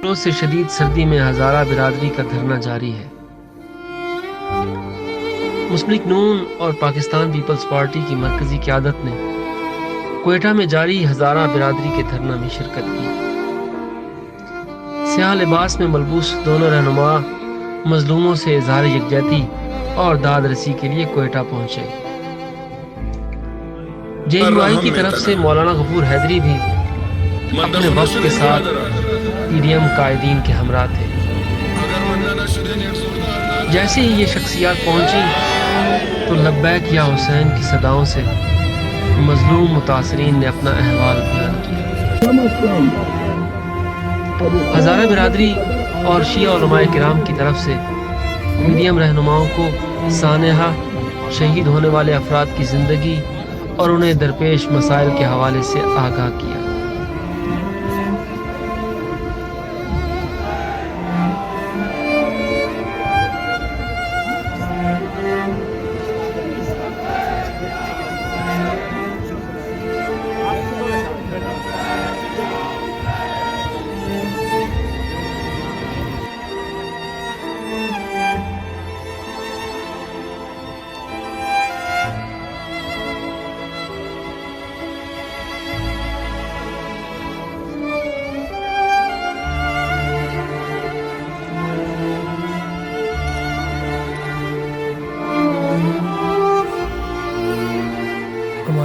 روز سے شدید سردی میں ہزارہ برادری کا دھرنا جاری ہے۔ مسلم لیگ نون اور پاکستان پیپلز پارٹی کی مرکزی قیادت نے کوئٹہ میں جاری ہزارہ برادری کے دھرنا میں شرکت کی۔ سیاہ لباس میں ملبوس دونوں رہنما مظلوموں سے اظہار یکجہتی اور داد رسی کے لیے کوئٹہ پہنچے۔ جے یو آئی کی طرف سے مولانا غفور حیدری بھی اپنے وفد کے ساتھ پی ڈی ایم قائدین کے ہمراہ تھے۔ جیسے ہی یہ شخصیات پہنچی تو لبیک یا حسین کی صداؤں سے مظلوم متاثرین نے اپنا احوال بیان کیا۔ ہزارہ برادری اور شیعہ علماء کرام کی طرف سے پی ڈی ایم رہنماؤں کو سانحہ شہید ہونے والے افراد کی زندگی اور انہیں درپیش مسائل کے حوالے سے آگاہ کیا۔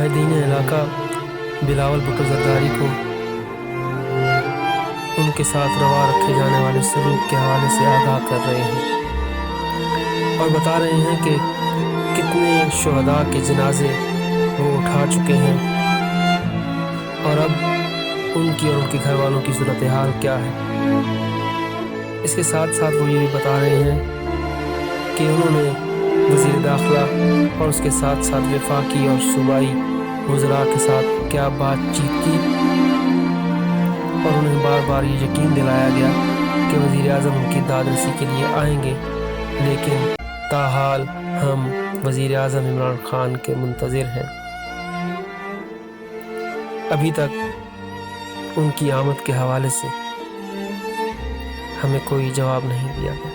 قائدین علاقہ بلاول بھٹو زرداری کو ان کے ساتھ روا رکھے جانے والے سلوک کے حوالے سے آگاہ کر رہے ہیں اور بتا رہے ہیں کہ کتنے شہداء کے جنازے وہ اٹھا چکے ہیں اور اب ان کی اور ان کے گھر والوں کی صورتحال کیا ہے۔ اس کے ساتھ ساتھ وہ یہ بھی بتا رہے ہیں کہ انہوں نے وزیر داخلہ اور اس کے ساتھ ساتھ وفاقی اور صوبائی وزراء کے ساتھ کیا بات چیت کی اور انہیں بار بار یہ یقین دلایا گیا کہ وزیر اعظم ان کی داد رسی کے لیے آئیں گے، لیکن تاحال ہم وزیر اعظم عمران خان کے منتظر ہیں۔ ابھی تک ان کی آمد کے حوالے سے ہمیں کوئی جواب نہیں دیا گیا۔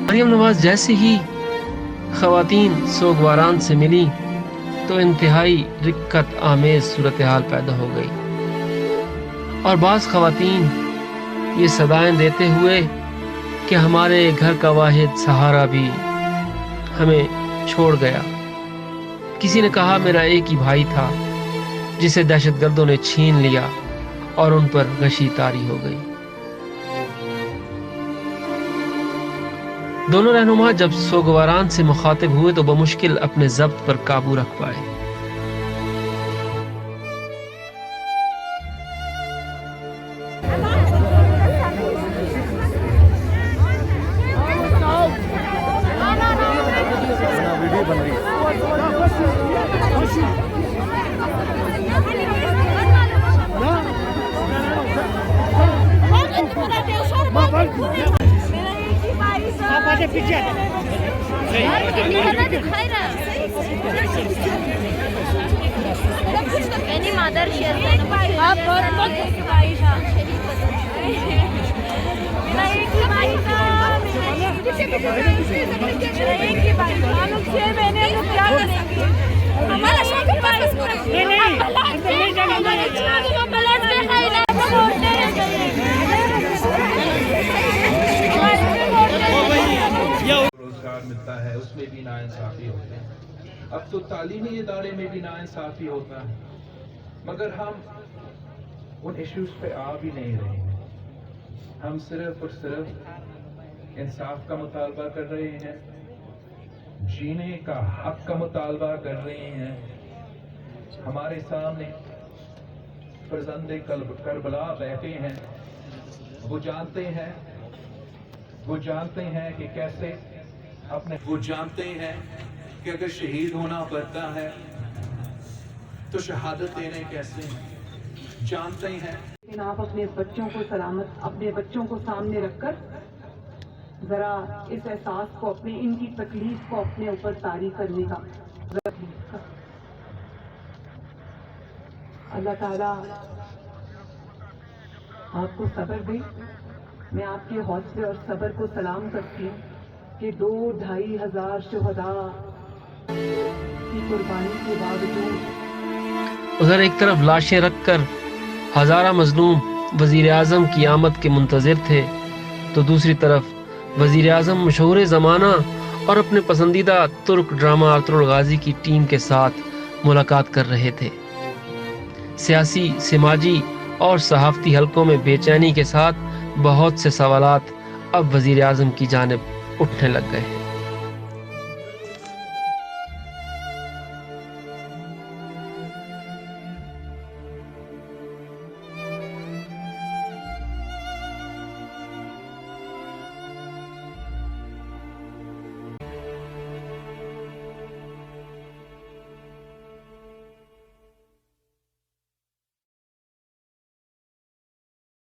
مریم نواز جیسے ہی خواتین سوگواران سے ملی تو انتہائی رکت آمیز صورتحال پیدا ہو گئی اور بعض خواتین یہ صدائیں دیتے ہوئے کہ ہمارے گھر کا واحد سہارا بھی ہمیں چھوڑ گیا۔ کسی نے کہا میرا ایک ہی بھائی تھا جسے دہشت گردوں نے چھین لیا اور ان پر غشی تاری ہو گئی۔ دونوں رہنما جب سوگواران سے مخاطب ہوئے تو بمشکل اپنے ضبط پر قابو رکھ پائے۔ ملتا ہے اس میں بھی ناانصافی ہوتے ہیں، اب تو تعلیمی ادارے میں بھی ناانصافی ہوتا ہے، مگر ہم ان ایشوز پہ آ بھی نہیں رہے ہیں۔ ہم صرف اور صرف انصاف کا مطالبہ کر رہے ہیں، جینے کا حق کا مطالبہ کر رہے ہیں۔ ہمارے سامنے فرزند کربلا بیٹھے ہیں، وہ جانتے ہیں کہ کیسے وہ جانتے ہیں کہ اگر شہید ہونا پڑتا ہے تو شہادت دینے کیسے ہیں، جانتے ہیں۔ لیکن آپ اپنے بچوں کو سلامت، اپنے بچوں کو سامنے رکھ کر ذرا اس احساس کو، اپنے ان کی تکلیف کو اپنے اوپر طاری کرنے کا اللہ تعالیٰ آپ کو صبر دے۔ میں آپ کے حوصلے اور صبر کو سلام کرتی ہوں کہ 2-2.5 ہزار شہداء کی قربانی کے باوجود ادھر ایک طرف لاشیں رکھ کر ہزارہ مظلوم وزیر اعظم کی آمد کے منتظر تھے، تو دوسری طرف وزیر اعظم مشہور زمانہ اور اپنے پسندیدہ ترک ڈرامہ ارطغرل غازی کی ٹیم کے ساتھ ملاقات کر رہے تھے۔ سیاسی، سماجی اور صحافتی حلقوں میں بے چینی کے ساتھ بہت سے سوالات اب وزیر اعظم کی جانب اٹھنے لگ گئے ہیں۔